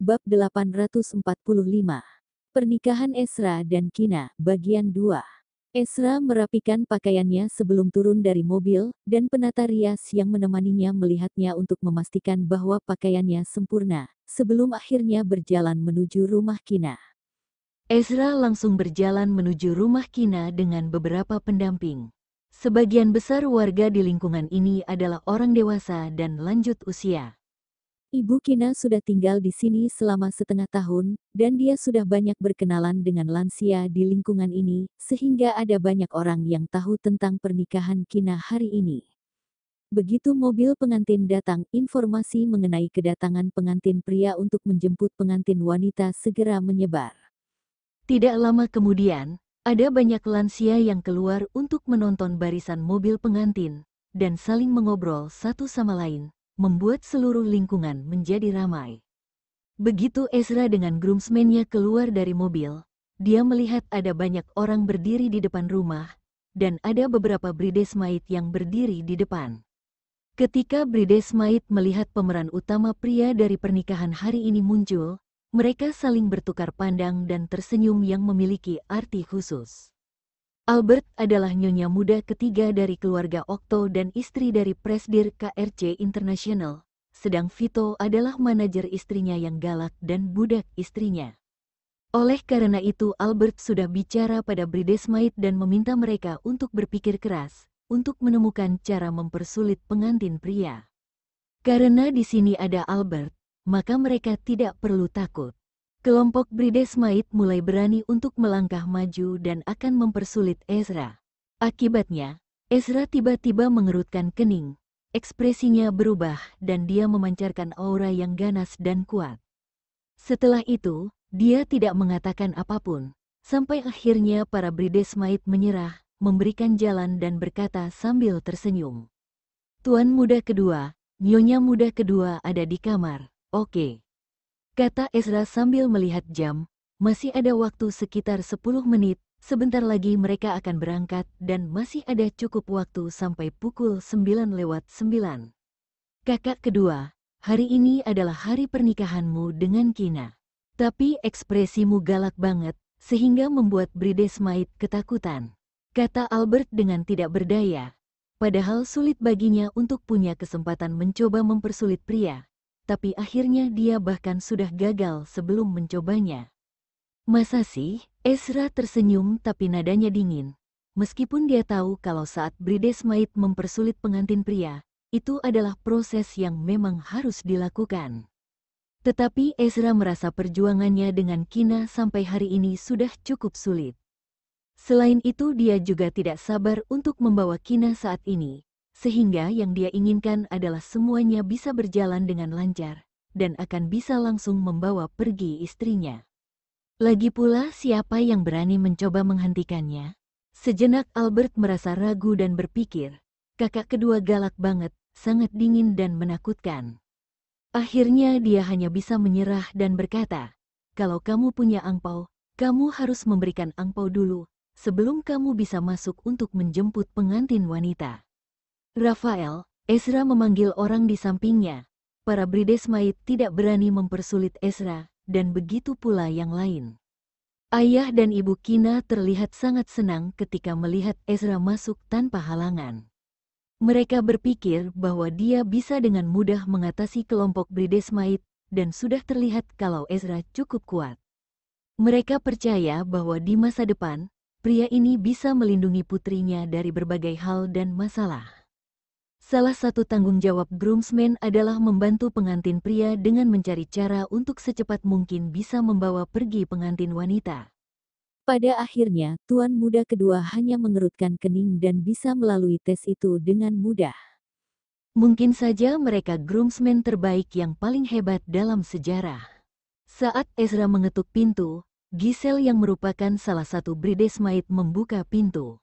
Bab 845. Pernikahan Ezra dan Kina, bagian 2. Ezra merapikan pakaiannya sebelum turun dari mobil, dan penata rias yang menemaninya melihatnya untuk memastikan bahwa pakaiannya sempurna, sebelum akhirnya berjalan menuju rumah Kina. Ezra langsung berjalan menuju rumah Kina dengan beberapa pendamping. Sebagian besar warga di lingkungan ini adalah orang dewasa dan lanjut usia. Ibu Kina sudah tinggal di sini selama setengah tahun, dan dia sudah banyak berkenalan dengan lansia di lingkungan ini, sehingga ada banyak orang yang tahu tentang pernikahan Kina hari ini. Begitu mobil pengantin datang, informasi mengenai kedatangan pengantin pria untuk menjemput pengantin wanita segera menyebar. Tidak lama kemudian, ada banyak lansia yang keluar untuk menonton barisan mobil pengantin, dan saling mengobrol satu sama lain, membuat seluruh lingkungan menjadi ramai. Begitu Ezra dengan groomsmen-nya keluar dari mobil, dia melihat ada banyak orang berdiri di depan rumah, dan ada beberapa bridesmaid yang berdiri di depan. Ketika bridesmaid melihat pemeran utama pria dari pernikahan hari ini muncul, mereka saling bertukar pandang dan tersenyum yang memiliki arti khusus. Albert adalah nyonya muda ketiga dari keluarga Okto dan istri dari Presidir KRC International, sedang Vito adalah manajer istrinya yang galak dan budak istrinya. Oleh karena itu Albert sudah bicara pada bridesmaid dan meminta mereka untuk berpikir keras, untuk menemukan cara mempersulit pengantin pria. Karena di sini ada Albert, maka mereka tidak perlu takut. Kelompok bridesmaid mulai berani untuk melangkah maju dan akan mempersulit Ezra. Akibatnya, Ezra tiba-tiba mengerutkan kening. Ekspresinya berubah dan dia memancarkan aura yang ganas dan kuat. Setelah itu, dia tidak mengatakan apapun, sampai akhirnya para bridesmaid menyerah, memberikan jalan dan berkata sambil tersenyum. Tuan muda kedua, nyonya muda kedua ada di kamar, oke. Kata Ezra sambil melihat jam, masih ada waktu sekitar 10 menit, sebentar lagi mereka akan berangkat dan masih ada cukup waktu sampai pukul 9:09. Kakak kedua, hari ini adalah hari pernikahanmu dengan Kina. Tapi ekspresimu galak banget, sehingga membuat bridesmaid ketakutan. Kata Albert dengan tidak berdaya, padahal sulit baginya untuk punya kesempatan mencoba mempersulit pria. Tapi akhirnya dia bahkan sudah gagal sebelum mencobanya. Masa sih? Ezra tersenyum tapi nadanya dingin. Meskipun dia tahu kalau saat bridesmaid mempersulit pengantin pria, itu adalah proses yang memang harus dilakukan. Tetapi Ezra merasa perjuangannya dengan Kina sampai hari ini sudah cukup sulit. Selain itu dia juga tidak sabar untuk membawa Kina saat ini. Sehingga yang dia inginkan adalah semuanya bisa berjalan dengan lancar, dan akan bisa langsung membawa pergi istrinya. Lagi pula siapa yang berani mencoba menghentikannya? Sejenak Albert merasa ragu dan berpikir, kakak kedua galak banget, sangat dingin dan menakutkan. Akhirnya dia hanya bisa menyerah dan berkata, kalau kamu punya angpau, kamu harus memberikan angpau dulu, sebelum kamu bisa masuk untuk menjemput pengantin wanita. Rafael, Ezra memanggil orang di sampingnya. Para bridesmaid tidak berani mempersulit Ezra, dan begitu pula yang lain. Ayah dan ibu Kina terlihat sangat senang ketika melihat Ezra masuk tanpa halangan. Mereka berpikir bahwa dia bisa dengan mudah mengatasi kelompok bridesmaid, dan sudah terlihat kalau Ezra cukup kuat. Mereka percaya bahwa di masa depan, pria ini bisa melindungi putrinya dari berbagai hal dan masalah. Salah satu tanggung jawab groomsmen adalah membantu pengantin pria dengan mencari cara untuk secepat mungkin bisa membawa pergi pengantin wanita. Pada akhirnya, tuan muda kedua hanya mengerutkan kening dan bisa melalui tes itu dengan mudah. Mungkin saja mereka groomsmen terbaik yang paling hebat dalam sejarah. Saat Ezra mengetuk pintu, Giselle yang merupakan salah satu bridesmaid membuka pintu.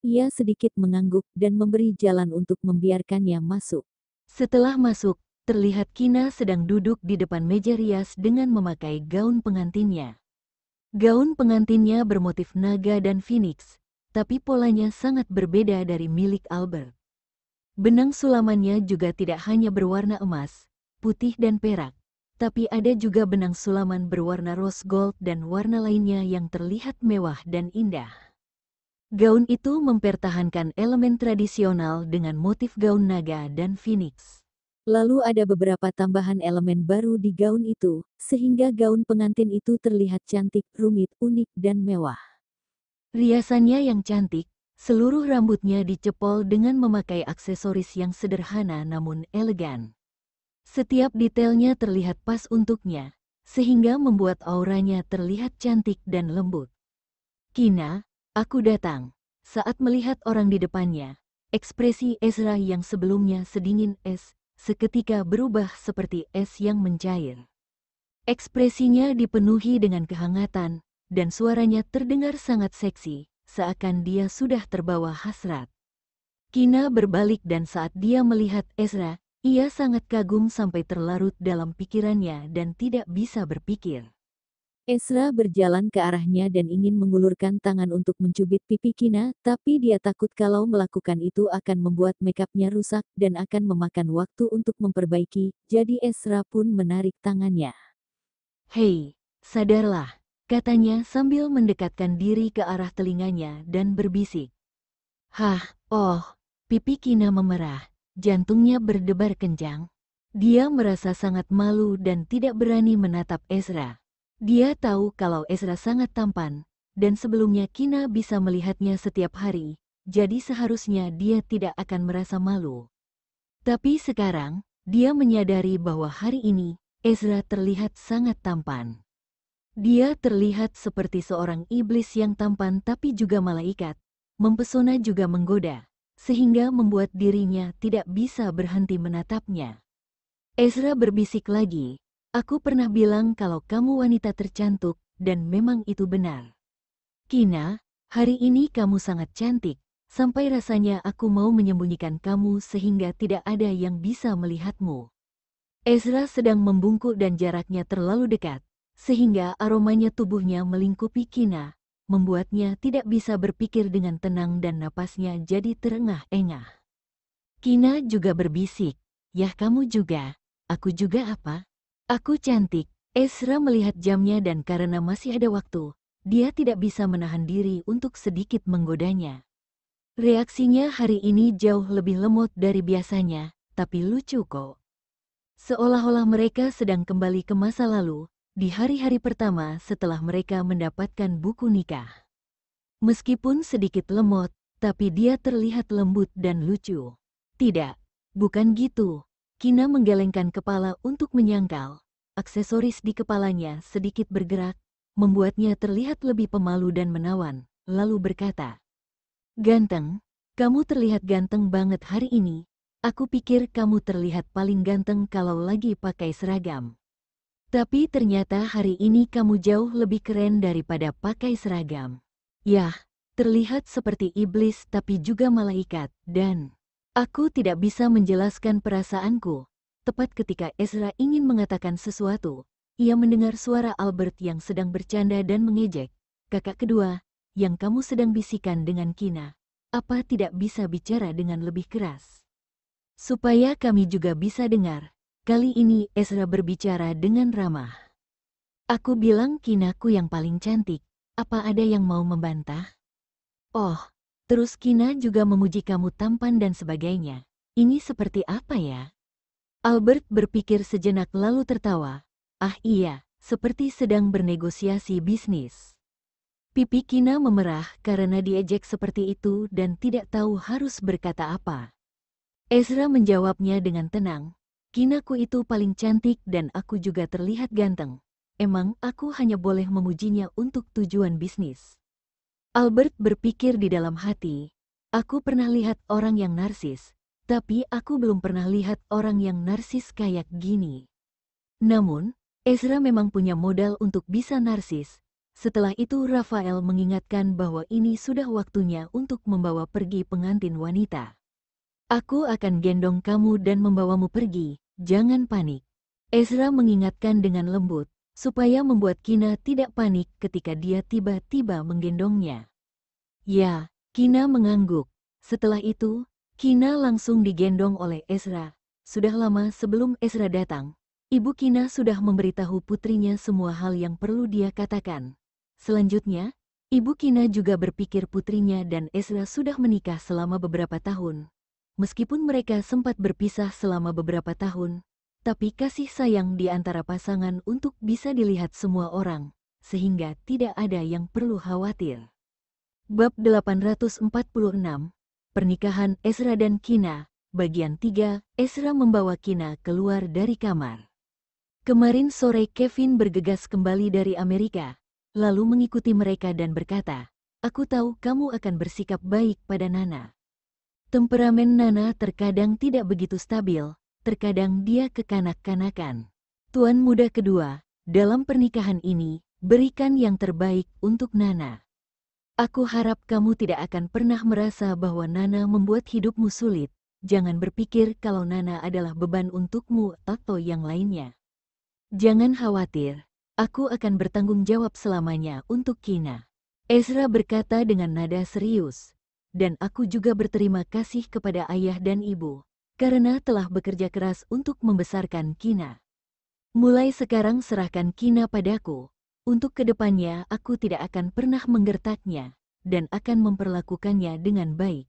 Ia sedikit mengangguk dan memberi jalan untuk membiarkannya masuk. Setelah masuk, terlihat Kina sedang duduk di depan meja rias dengan memakai gaun pengantinnya. Gaun pengantinnya bermotif naga dan phoenix, tapi polanya sangat berbeda dari milik Albert. Benang sulamannya juga tidak hanya berwarna emas, putih dan perak, tapi ada juga benang sulaman berwarna rose gold dan warna lainnya yang terlihat mewah dan indah. Gaun itu mempertahankan elemen tradisional dengan motif gaun naga dan phoenix. Lalu ada beberapa tambahan elemen baru di gaun itu, sehingga gaun pengantin itu terlihat cantik, rumit, unik, dan mewah. Riasannya yang cantik, seluruh rambutnya dicepol dengan memakai aksesoris yang sederhana namun elegan. Setiap detailnya terlihat pas untuknya, sehingga membuat auranya terlihat cantik dan lembut. Kina, aku datang. Saat melihat orang di depannya, ekspresi Ezra yang sebelumnya sedingin es, seketika berubah seperti es yang mencair. Ekspresinya dipenuhi dengan kehangatan, dan suaranya terdengar sangat seksi, seakan dia sudah terbawa hasrat. Kina berbalik dan saat dia melihat Ezra, ia sangat kagum sampai terlarut dalam pikirannya dan tidak bisa berpikir. Ezra berjalan ke arahnya dan ingin mengulurkan tangan untuk mencubit pipi Kina, tapi dia takut kalau melakukan itu akan membuat makeupnya rusak dan akan memakan waktu untuk memperbaiki, jadi Ezra pun menarik tangannya. "Hei, sadarlah," katanya sambil mendekatkan diri ke arah telinganya dan berbisik. "Hah, oh," pipi Kina memerah, jantungnya berdebar kencang. Dia merasa sangat malu dan tidak berani menatap Ezra. Dia tahu kalau Ezra sangat tampan, dan sebelumnya Kina bisa melihatnya setiap hari, jadi seharusnya dia tidak akan merasa malu. Tapi sekarang, dia menyadari bahwa hari ini, Ezra terlihat sangat tampan. Dia terlihat seperti seorang iblis yang tampan tapi juga malaikat, mempesona juga menggoda, sehingga membuat dirinya tidak bisa berhenti menatapnya. Ezra berbisik lagi, "Aku pernah bilang kalau kamu wanita tercantik, dan memang itu benar. Kina, hari ini kamu sangat cantik, sampai rasanya aku mau menyembunyikan kamu sehingga tidak ada yang bisa melihatmu." Ezra sedang membungkuk dan jaraknya terlalu dekat, sehingga aromanya tubuhnya melingkupi Kina, membuatnya tidak bisa berpikir dengan tenang dan napasnya jadi terengah-engah. Kina juga berbisik, "Yah kamu juga, aku juga apa? Aku cantik." Ezra melihat jamnya dan karena masih ada waktu, dia tidak bisa menahan diri untuk sedikit menggodanya. Reaksinya hari ini jauh lebih lemot dari biasanya, tapi lucu kok. Seolah-olah mereka sedang kembali ke masa lalu, di hari-hari pertama setelah mereka mendapatkan buku nikah. Meskipun sedikit lemot, tapi dia terlihat lembut dan lucu. "Tidak, bukan gitu." Kina menggelengkan kepala untuk menyangkal. Aksesoris di kepalanya sedikit bergerak, membuatnya terlihat lebih pemalu dan menawan, lalu berkata, "Ganteng, kamu terlihat ganteng banget hari ini. Aku pikir kamu terlihat paling ganteng kalau lagi pakai seragam. Tapi ternyata hari ini kamu jauh lebih keren daripada pakai seragam. Yah, terlihat seperti iblis tapi juga malaikat, dan aku tidak bisa menjelaskan perasaanku." Tepat ketika Ezra ingin mengatakan sesuatu, ia mendengar suara Albert yang sedang bercanda dan mengejek. "Kakak kedua, yang kamu sedang bisikan dengan Kina, apa tidak bisa bicara dengan lebih keras? Supaya kami juga bisa dengar." Kali ini Ezra berbicara dengan ramah. "Aku bilang Kinaku yang paling cantik, apa ada yang mau membantah? Oh, terus Kina juga memuji kamu tampan dan sebagainya. Ini seperti apa ya?" Albert berpikir sejenak lalu tertawa. "Ah iya, seperti sedang bernegosiasi bisnis." Pipi Kina memerah karena diejek seperti itu dan tidak tahu harus berkata apa. Ezra menjawabnya dengan tenang, "Kinaku itu paling cantik dan aku juga terlihat ganteng. Emang aku hanya boleh memujinya untuk tujuan bisnis." Albert berpikir di dalam hati, "Aku pernah lihat orang yang narsis, tapi aku belum pernah lihat orang yang narsis kayak gini." Namun, Ezra memang punya modal untuk bisa narsis. Setelah itu Rafael mengingatkan bahwa ini sudah waktunya untuk membawa pergi pengantin wanita. "Aku akan gendong kamu dan membawamu pergi, jangan panik." Ezra mengingatkan dengan lembut, supaya membuat Kina tidak panik ketika dia tiba-tiba menggendongnya. Ya, Kina mengangguk. Setelah itu, Kina langsung digendong oleh Ezra. Sudah lama sebelum Ezra datang, Ibu Kina sudah memberitahu putrinya semua hal yang perlu dia katakan. Selanjutnya, Ibu Kina juga berpikir putrinya dan Ezra sudah menikah selama beberapa tahun. Meskipun mereka sempat berpisah selama beberapa tahun, tapi kasih sayang di antara pasangan untuk bisa dilihat semua orang, sehingga tidak ada yang perlu khawatir. Bab 846, Pernikahan Ezra dan Kina, bagian 3, Ezra membawa Kina keluar dari kamar. Kemarin sore Kevin bergegas kembali dari Amerika, lalu mengikuti mereka dan berkata, "Aku tahu kamu akan bersikap baik pada Nana." Temperamen Nana terkadang tidak begitu stabil, terkadang dia kekanak-kanakan. Tuan muda kedua, dalam pernikahan ini, berikan yang terbaik untuk Nana. Aku harap kamu tidak akan pernah merasa bahwa Nana membuat hidupmu sulit. Jangan berpikir kalau Nana adalah beban untukmu atau yang lainnya. Jangan khawatir, aku akan bertanggung jawab selamanya untuk Kina. Ezra berkata dengan nada serius. Dan aku juga berterima kasih kepada ayah dan ibu, karena telah bekerja keras untuk membesarkan Kina. Mulai sekarang serahkan Kina padaku. Untuk kedepannya aku tidak akan pernah menggertaknya, dan akan memperlakukannya dengan baik.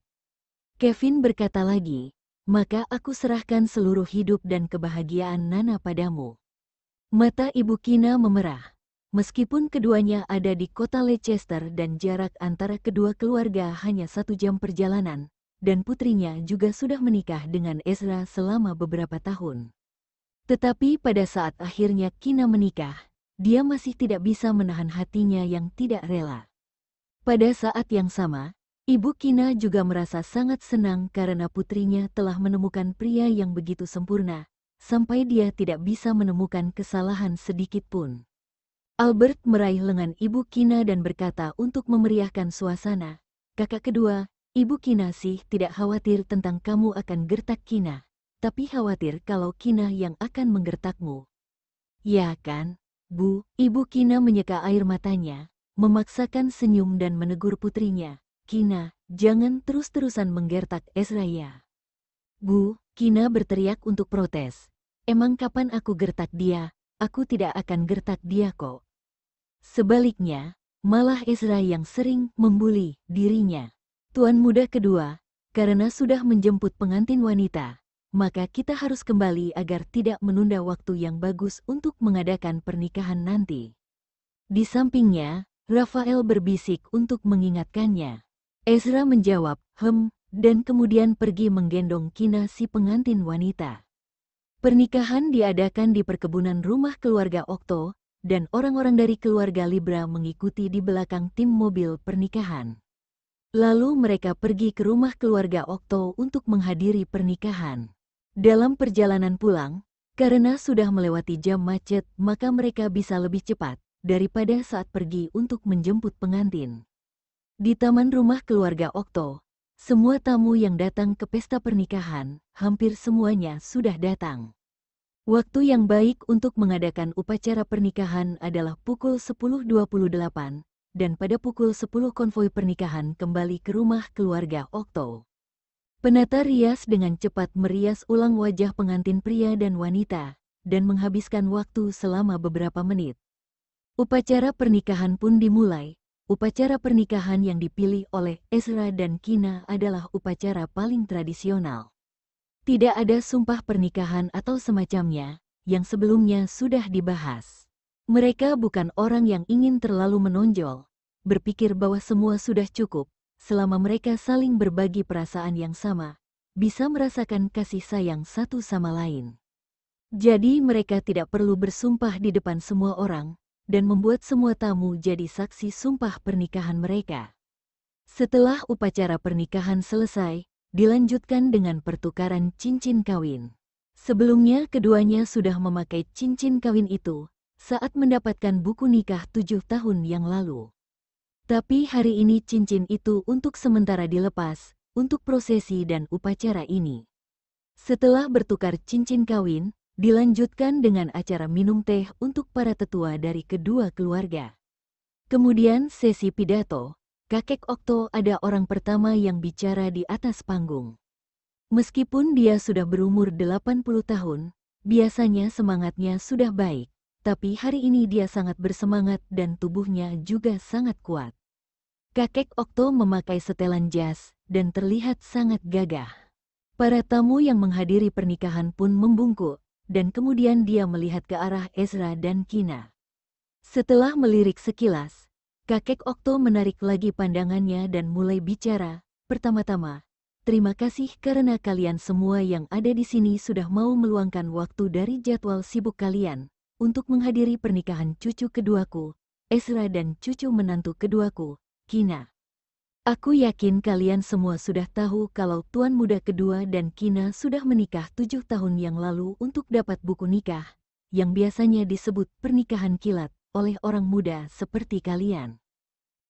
Kevin berkata lagi, maka aku serahkan seluruh hidup dan kebahagiaan Nana padamu. Mata Ibu Kina memerah. Meskipun keduanya ada di kota Leicester dan jarak antara kedua keluarga hanya 1 jam perjalanan, dan putrinya juga sudah menikah dengan Ezra selama beberapa tahun. Tetapi pada saat akhirnya Kina menikah, dia masih tidak bisa menahan hatinya yang tidak rela. Pada saat yang sama, Ibu Kina juga merasa sangat senang karena putrinya telah menemukan pria yang begitu sempurna, sampai dia tidak bisa menemukan kesalahan sedikit pun. Albert meraih lengan Ibu Kina dan berkata untuk memeriahkan suasana, "Kakak kedua, Ibu Kina sih tidak khawatir tentang kamu akan gertak Kina, tapi khawatir kalau Kina yang akan menggertakmu." "Ya kan, Bu?" Ibu Kina menyeka air matanya, memaksakan senyum dan menegur putrinya, "Kina, jangan terus-terusan menggertak Ezra ya." "Bu," Kina berteriak untuk protes, "emang kapan aku gertak dia? Aku tidak akan gertak dia kok." Sebaliknya, malah Ezra yang sering membuli dirinya. "Tuan muda kedua, karena sudah menjemput pengantin wanita, maka kita harus kembali agar tidak menunda waktu yang bagus untuk mengadakan pernikahan nanti." Di sampingnya, Rafael berbisik untuk mengingatkannya. Ezra menjawab, dan kemudian pergi menggendong Kina si pengantin wanita. Pernikahan diadakan di perkebunan rumah keluarga Okto, dan orang-orang dari keluarga Libra mengikuti di belakang tim mobil pernikahan. Lalu mereka pergi ke rumah keluarga Okto untuk menghadiri pernikahan. Dalam perjalanan pulang, karena sudah melewati jam macet, maka mereka bisa lebih cepat daripada saat pergi untuk menjemput pengantin. Di taman rumah keluarga Okto, semua tamu yang datang ke pesta pernikahan, hampir semuanya sudah datang. Waktu yang baik untuk mengadakan upacara pernikahan adalah pukul 10.28, dan pada pukul 10 konvoi pernikahan kembali ke rumah keluarga Okto. Penata rias dengan cepat merias ulang wajah pengantin pria dan wanita, dan menghabiskan waktu selama beberapa menit. Upacara pernikahan pun dimulai. Upacara pernikahan yang dipilih oleh Ezra dan Kina adalah upacara paling tradisional. Tidak ada sumpah pernikahan atau semacamnya, yang sebelumnya sudah dibahas. Mereka bukan orang yang ingin terlalu menonjol, berpikir bahwa semua sudah cukup, selama mereka saling berbagi perasaan yang sama, bisa merasakan kasih sayang satu sama lain. Jadi mereka tidak perlu bersumpah di depan semua orang, dan membuat semua tamu jadi saksi sumpah pernikahan mereka. Setelah upacara pernikahan selesai, dilanjutkan dengan pertukaran cincin kawin. Sebelumnya keduanya sudah memakai cincin kawin itu saat mendapatkan buku nikah 7 tahun yang lalu. Tapi hari ini cincin itu untuk sementara dilepas, untuk prosesi dan upacara ini. Setelah bertukar cincin kawin, dilanjutkan dengan acara minum teh untuk para tetua dari kedua keluarga. Kemudian sesi pidato. Kakek Okto ada orang pertama yang bicara di atas panggung. Meskipun dia sudah berumur 80 tahun, Biasanya semangatnya sudah baik, tapi hari ini dia sangat bersemangat dan tubuhnya juga sangat kuat. Kakek Okto memakai setelan jas dan terlihat sangat gagah. Para tamu yang menghadiri pernikahan pun membungkuk, dan kemudian dia melihat ke arah Ezra dan Kina. Setelah melirik sekilas, kakek Okto menarik lagi pandangannya dan mulai bicara. Pertama-tama, terima kasih karena kalian semua yang ada di sini sudah mau meluangkan waktu dari jadwal sibuk kalian untuk menghadiri pernikahan cucu keduaku, Ezra, dan cucu menantu keduaku, Kina. Aku yakin kalian semua sudah tahu kalau tuan muda kedua dan Kina sudah menikah 7 tahun yang lalu untuk dapat buku nikah, yang biasanya disebut pernikahan kilat oleh orang muda seperti kalian.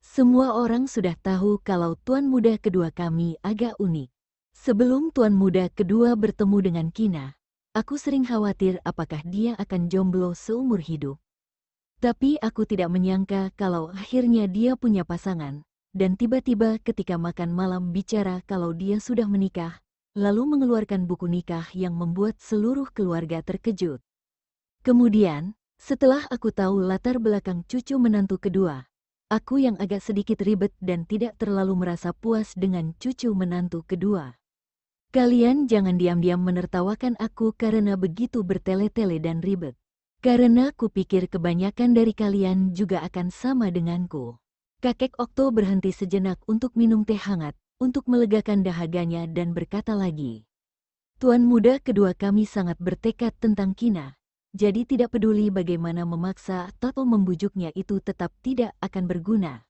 Semua orang sudah tahu kalau tuan muda kedua kami agak unik. Sebelum tuan muda kedua bertemu dengan Kina, aku sering khawatir apakah dia akan jomblo seumur hidup. Tapi aku tidak menyangka kalau akhirnya dia punya pasangan. Dan tiba-tiba ketika makan malam bicara kalau dia sudah menikah, lalu mengeluarkan buku nikah yang membuat seluruh keluarga terkejut. Kemudian, setelah aku tahu latar belakang cucu menantu kedua, aku yang agak sedikit ribet dan tidak terlalu merasa puas dengan cucu menantu kedua. Kalian jangan diam-diam menertawakan aku karena begitu bertele-tele dan ribet. Karena kupikir kebanyakan dari kalian juga akan sama denganku. Kakek Okto berhenti sejenak untuk minum teh hangat, untuk melegakan dahaganya dan berkata lagi. Tuan muda kedua kami sangat bertekad tentang Kina, jadi tidak peduli bagaimana memaksa atau membujuknya itu tetap tidak akan berguna.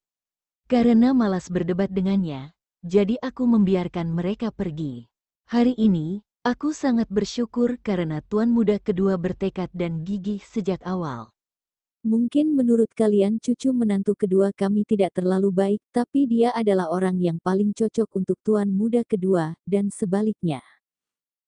Karena malas berdebat dengannya, jadi aku membiarkan mereka pergi. Hari ini, aku sangat bersyukur karena tuan muda kedua bertekad dan gigih sejak awal. Mungkin menurut kalian cucu menantu kedua kami tidak terlalu baik, tapi dia adalah orang yang paling cocok untuk tuan muda kedua, dan sebaliknya.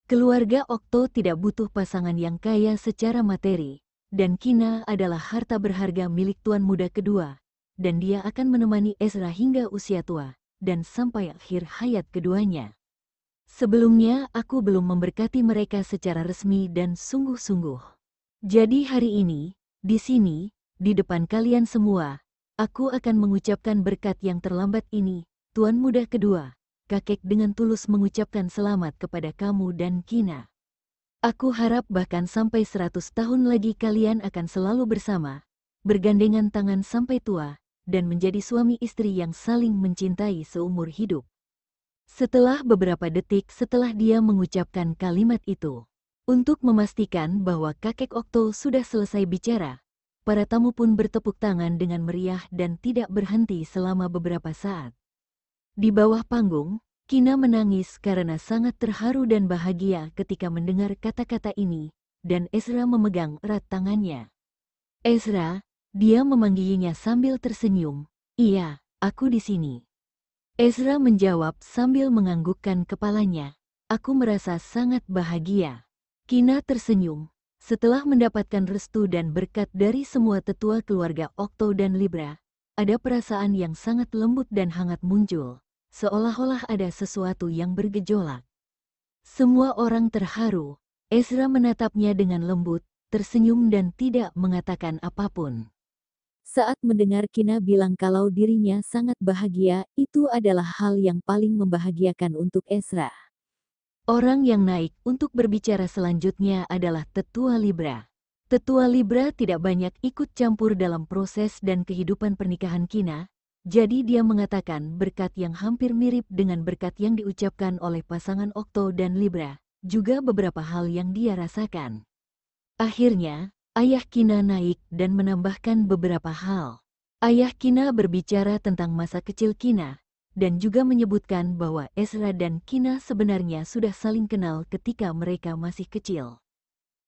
Keluarga Okto tidak butuh pasangan yang kaya secara materi, dan Kina adalah harta berharga milik tuan muda kedua, dan dia akan menemani Ezra hingga usia tua, dan sampai akhir hayat keduanya. Sebelumnya aku belum memberkati mereka secara resmi dan sungguh-sungguh. Jadi hari ini, di sini, di depan kalian semua, aku akan mengucapkan berkat yang terlambat ini, tuan muda kedua. Kakek dengan tulus mengucapkan selamat kepada kamu dan Kina. Aku harap bahkan sampai 100 tahun lagi kalian akan selalu bersama, bergandengan tangan sampai tua, dan menjadi suami istri yang saling mencintai seumur hidup. Setelah beberapa detik setelah dia mengucapkan kalimat itu, untuk memastikan bahwa kakek Okto sudah selesai bicara, para tamu pun bertepuk tangan dengan meriah dan tidak berhenti selama beberapa saat. Di bawah panggung, Kina menangis karena sangat terharu dan bahagia ketika mendengar kata-kata ini, dan Ezra memegang erat tangannya. Ezra, dia memanggilnya sambil tersenyum. Iya, aku di sini. Ezra menjawab sambil menganggukkan kepalanya. Aku merasa sangat bahagia. Kina tersenyum. Setelah mendapatkan restu dan berkat dari semua tetua keluarga Okto dan Libra, ada perasaan yang sangat lembut dan hangat muncul, seolah-olah ada sesuatu yang bergejolak. Semua orang terharu. Ezra menatapnya dengan lembut, tersenyum dan tidak mengatakan apapun. Saat mendengar Kina bilang kalau dirinya sangat bahagia, itu adalah hal yang paling membahagiakan untuk Ezra. Orang yang naik untuk berbicara selanjutnya adalah Tetua Libra. Tetua Libra tidak banyak ikut campur dalam proses dan kehidupan pernikahan Kina, jadi dia mengatakan berkat yang hampir mirip dengan berkat yang diucapkan oleh pasangan Okto dan Libra, juga beberapa hal yang dia rasakan. Akhirnya, ayah Kina naik dan menambahkan beberapa hal. Ayah Kina berbicara tentang masa kecil Kina, dan juga menyebutkan bahwa Ezra dan Kina sebenarnya sudah saling kenal ketika mereka masih kecil.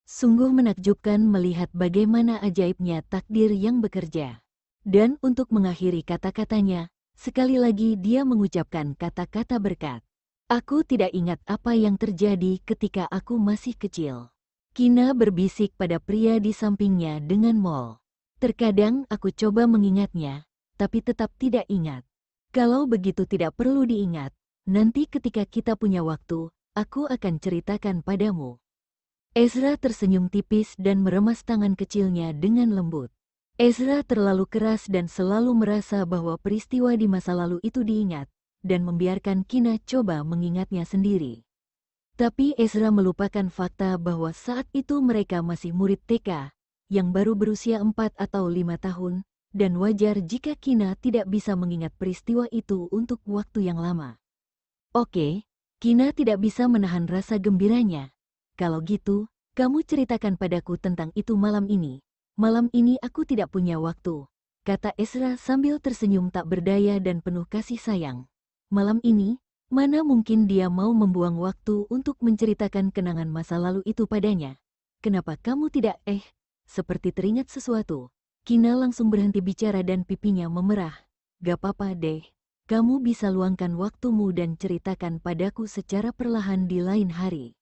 Sungguh menakjubkan melihat bagaimana ajaibnya takdir yang bekerja. Dan untuk mengakhiri kata-katanya, sekali lagi dia mengucapkan kata-kata berkat. Aku tidak ingat apa yang terjadi ketika aku masih kecil. Kina berbisik pada pria di sampingnya dengan mol. Terkadang aku coba mengingatnya, tapi tetap tidak ingat. Kalau begitu tidak perlu diingat, nanti ketika kita punya waktu, aku akan ceritakan padamu. Ezra tersenyum tipis dan meremas tangan kecilnya dengan lembut. Ezra terlalu keras dan selalu merasa bahwa peristiwa di masa lalu itu diingat, dan membiarkan Kina coba mengingatnya sendiri. Tapi Ezra melupakan fakta bahwa saat itu mereka masih murid TK, yang baru berusia 4 atau 5 tahun, dan wajar jika Kina tidak bisa mengingat peristiwa itu untuk waktu yang lama. Oke, Kina tidak bisa menahan rasa gembiranya. Kalau gitu, kamu ceritakan padaku tentang itu malam ini. Malam ini aku tidak punya waktu, kata Ezra sambil tersenyum tak berdaya dan penuh kasih sayang. Malam ini, mana mungkin dia mau membuang waktu untuk menceritakan kenangan masa lalu itu padanya. Kenapa kamu tidak seperti teringat sesuatu. Kina langsung berhenti bicara dan pipinya memerah. Gak apa-apa deh. Kamu bisa luangkan waktumu dan ceritakan padaku secara perlahan di lain hari.